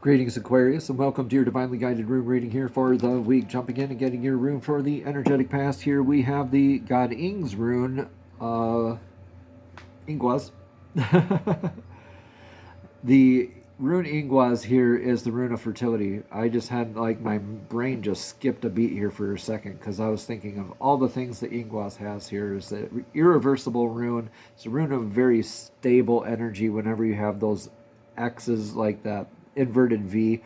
Greetings, Aquarius, and welcome to your divinely guided rune reading here for the week. Jumping in and getting your rune for the energetic past. Here we have the God Ing's rune, Ingwas. The rune Ingwas here is the rune of fertility. I just had, like, my brain just skipped a beat here for a second because I was thinking of all the things that Ingwas has here. Is the irreversible rune. It's a rune of very stable energy whenever you have those X's like that inverted V.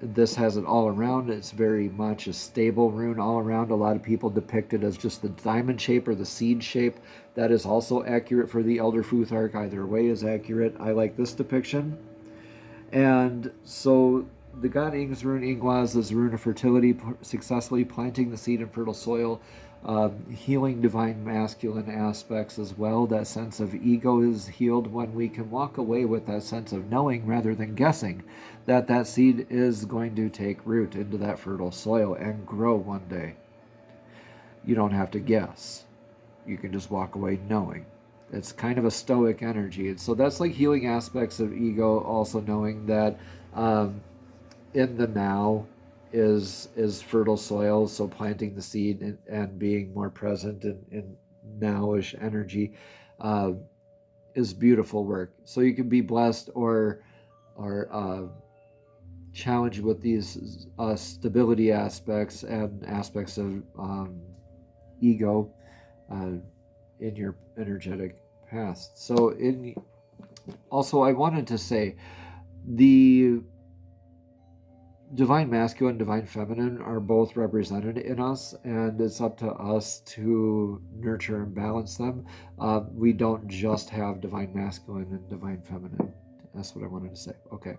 This has it all around. It's very much a stable rune all around. A lot of people depict it as just the diamond shape or the seed shape. That is also accurate for the Elder Futhark. Either way is accurate. I like this depiction. And so the God Ing's rune, Ingwas, is a rune of fertility, successfully planting the seed in fertile soil, healing divine masculine aspects as well. That sense of ego is healed when we can walk away with that sense of knowing rather than guessing that that seed is going to take root into that fertile soil and grow one day. You don't have to guess. You can just walk away knowing. It's kind of a stoic energy. And so that's like healing aspects of ego, also knowing that in the now is fertile soil, so planting the seed and being more present in nowish energy is beautiful work. So you can be blessed or challenged with these stability aspects and aspects of ego in your energetic past. So also I wanted to say the divine masculine, divine feminine are both represented in us, and it's up to us to nurture and balance them. We don't just have divine masculine and divine feminine. That's what I wanted to say. Okay.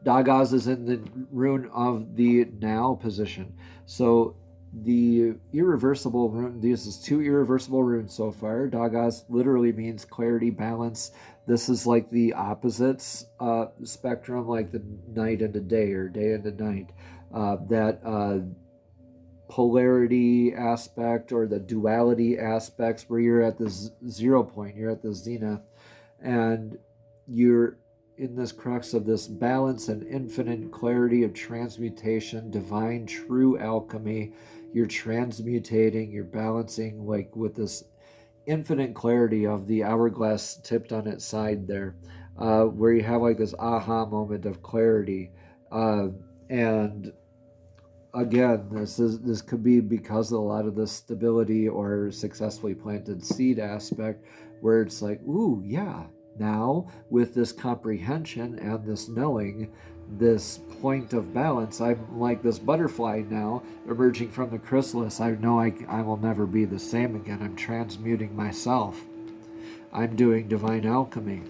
Dagaz is in the rune of the now position. So the irreversible rune, this is 2 irreversible runes so far. Dagaz literally means clarity, balance. This is like the opposites spectrum, like the night and the day, or day and the night. That polarity aspect, or the duality aspects, where you're at the 0 point, you're at the zenith, and you're in this crux of this balance and infinite clarity of transmutation, divine true alchemy. You're transmutating, you're balancing, like with this infinite clarity of the hourglass tipped on its side there, where you have like this aha moment of clarity. And again, this could be because of a lot of the stability or successfully planted seed aspect, where it's like, ooh, yeah, now with this comprehension and this knowing, this point of balance, I'm like this butterfly now emerging from the chrysalis. I know I will never be the same again. I'm transmuting myself. I'm doing divine alchemy.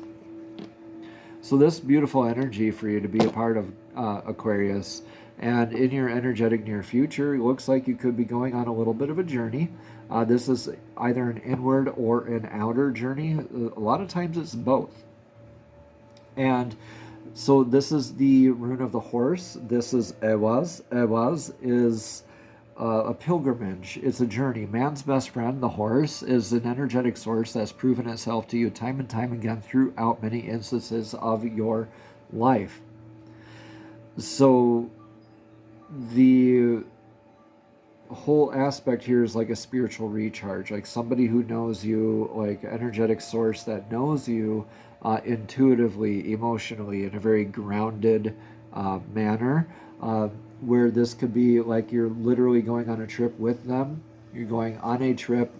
So this beautiful energy for you to be a part of, Aquarius, and in your energetic near future, it looks like you could be going on a little bit of a journey. This is either an inward or an outer journey. A lot of times it's both. And so this is the rune of the horse. This is Ewaz. Ewaz is a pilgrimage. It's a journey. Man's best friend, the horse, is an energetic source that's proven itself to you time and time again throughout many instances of your life. So the whole aspect here is like a spiritual recharge, like somebody who knows you, like energetic source that knows you intuitively, emotionally, in a very grounded manner, where this could be like you're literally going on a trip with them. You're going on a trip,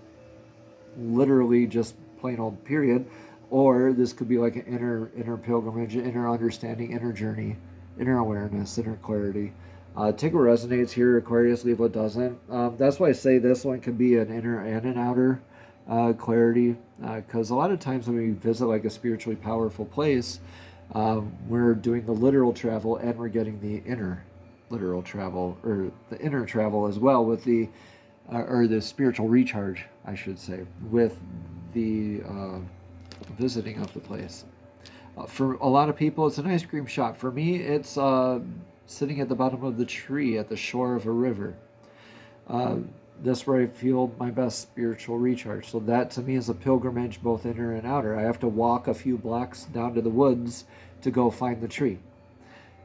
literally just plain old period, or this could be like an inner pilgrimage, inner understanding, inner journey, inner awareness, inner clarity. Take what resonates here, Aquarius, leave what doesn't. That's why I say this one can be an inner and an outer clarity, because a lot of times when we visit like a spiritually powerful place, we're doing the literal travel and we're getting the inner literal travel, or the inner travel as well, with the or the spiritual recharge, I should say, with the visiting of the place. For a lot of people, it's an ice cream shop. For me, it's sitting at the bottom of the tree at the shore of a river. That's where I feel my best spiritual recharge. So that to me is a pilgrimage, both inner and outer. I have to walk a few blocks down to the woods to go find the tree.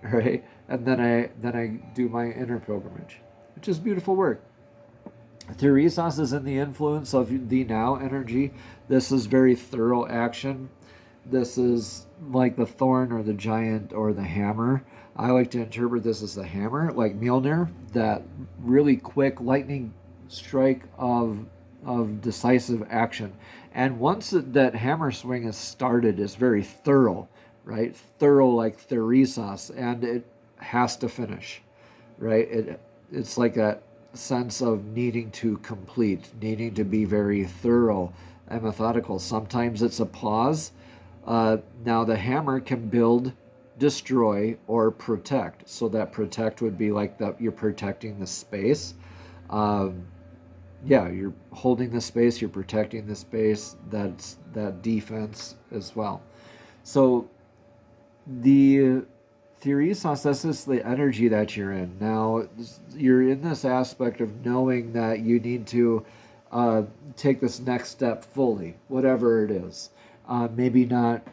right? And then I do my inner pilgrimage, which is beautiful work. Theresos is in the influence of the now energy. This is very thorough action. This is like the thorn or the giant or the hammer. I like to interpret this as the hammer, like Mjolnir, that really quick lightning strike of decisive action. And once that hammer swing is started, it's very thorough, right? Thorough like Theresos, and it has to finish, right? It's like that sense of needing to complete, needing to be very thorough and methodical. Sometimes it's a pause. Now the hammer can build, destroy, or protect. So that protect would be like that you're protecting the space. Yeah, you're holding the space, you're protecting the space. That's that defense as well. So the Theresos, this is the energy that you're in. Now, you're in this aspect of knowing that you need to take this next step fully, whatever it is. Maybe not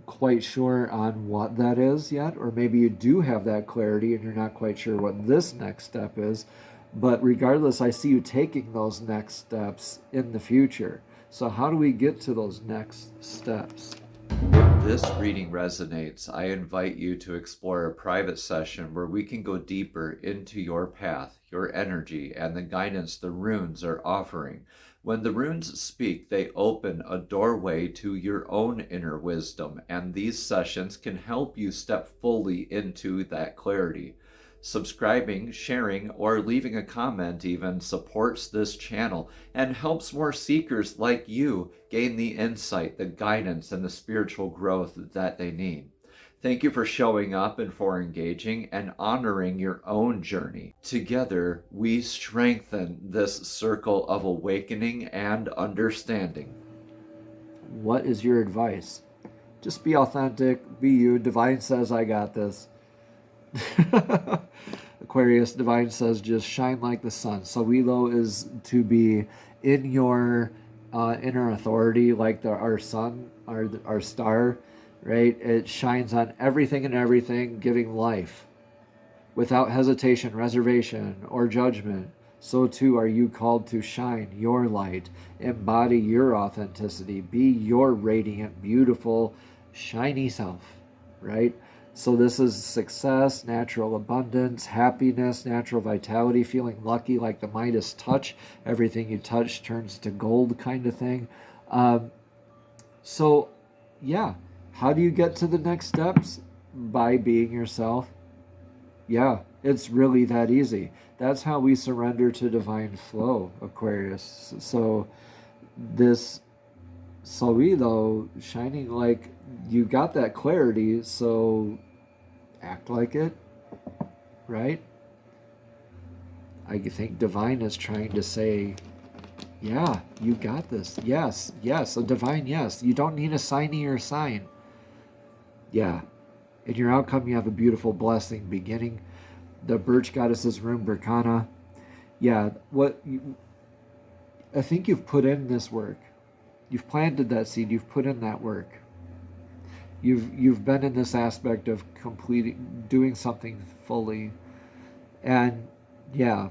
quite sure on what that is yet, or maybe you do have that clarity and you're not quite sure what this next step is. But regardless, I see you taking those next steps in the future. So how do we get to those next steps? If this reading resonates, I invite you to explore a private session where we can go deeper into your path, your energy, and the guidance the runes are offering. When the runes speak, they open a doorway to your own inner wisdom, and these sessions can help you step fully into that clarity. Subscribing, sharing, or leaving a comment even supports this channel and helps more seekers like you gain the insight, the guidance, and the spiritual growth that they need. Thank you for showing up and for engaging and honoring your own journey. Together, we strengthen this circle of awakening and understanding. What is your advice? Just be authentic, be you. Divine says, I got this. Aquarius, Divine says, just shine like the sun. Sawilo is to be in your inner authority, like our sun, our star, right? It shines on everything and everything, giving life without hesitation, reservation, or judgment. So too are you called to shine your light, embody your authenticity, be your radiant, beautiful, shiny self, right? So this is success, natural abundance, happiness, natural vitality, feeling lucky like the Midas touch. Everything you touch turns to gold kind of thing. So, yeah. How do you get to the next steps? By being yourself. Yeah, it's really that easy. That's how we surrender to divine flow, Aquarius. So this Sawilo shining like you got that clarity, so act like it, right? I think divine is trying to say, yeah, you got this. Yes, yes, a divine yes. You don't need a signee or sign. Yeah. In your outcome, you have a beautiful blessing beginning. The birch goddess's rune, Berkana. Yeah, I think you've put in this work. You've planted that seed. You've put in that work. You've been in this aspect of doing something fully. And yeah,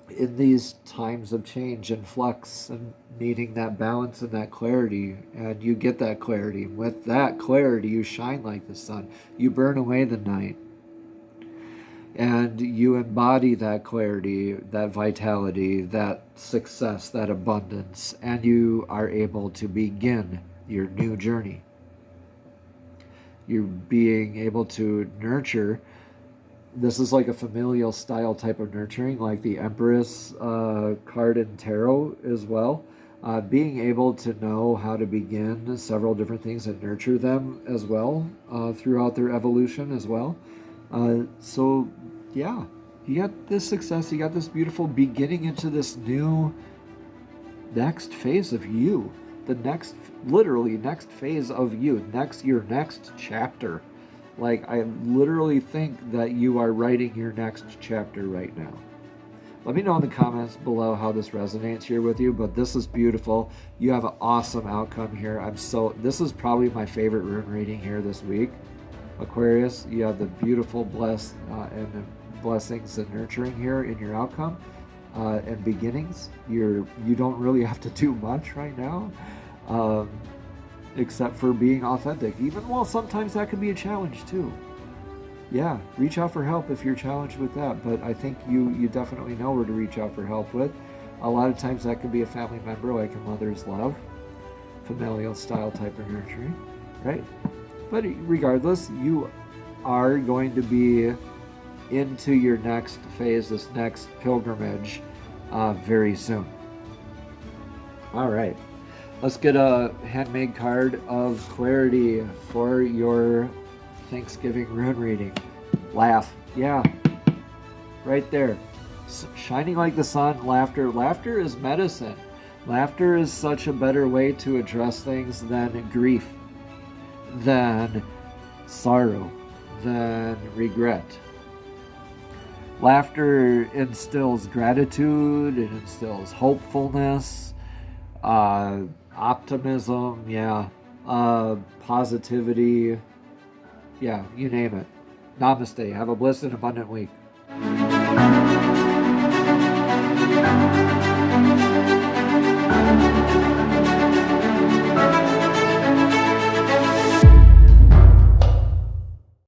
in these times of change and flux and needing that balance and that clarity, and you get that clarity. With that clarity, you shine like the sun. You burn away the night. And you embody that clarity, that vitality, that success, that abundance, and you are able to begin your new journey. You're being able to nurture. This is like a familial style type of nurturing, like the Empress card in tarot as well. Being able to know how to begin several different things and nurture them as well throughout their evolution as well. So yeah, you got this success, you got this beautiful beginning into this new next phase of you. The next, literally next phase of you, your next chapter. Like, I literally think that you are writing your next chapter right now. Let me know in the comments below how this resonates here with you, but this is beautiful. You have an awesome outcome here. This is probably my favorite rune reading here this week. Aquarius, you have the beautiful and the blessings and nurturing here in your outcome and beginnings. You don't really have to do much right now, except for being authentic. Even while sometimes that can be a challenge too. Yeah, reach out for help if you're challenged with that. But I think you definitely know where to reach out for help with. A lot of times that could be a family member, like a mother's love, familial style type of nurturing, right? But regardless, you are going to be into your next phase, this next pilgrimage, very soon. All right, let's get a handmade card of clarity for your Thanksgiving rune reading. Laugh. Yeah, right there. Shining like the sun, laughter. Laughter is medicine. Laughter is such a better way to address things than grief, than sorrow, than regret. Laughter instills gratitude, it instills hopefulness, optimism, positivity, you name it. Namaste. Have a blessed and abundant week.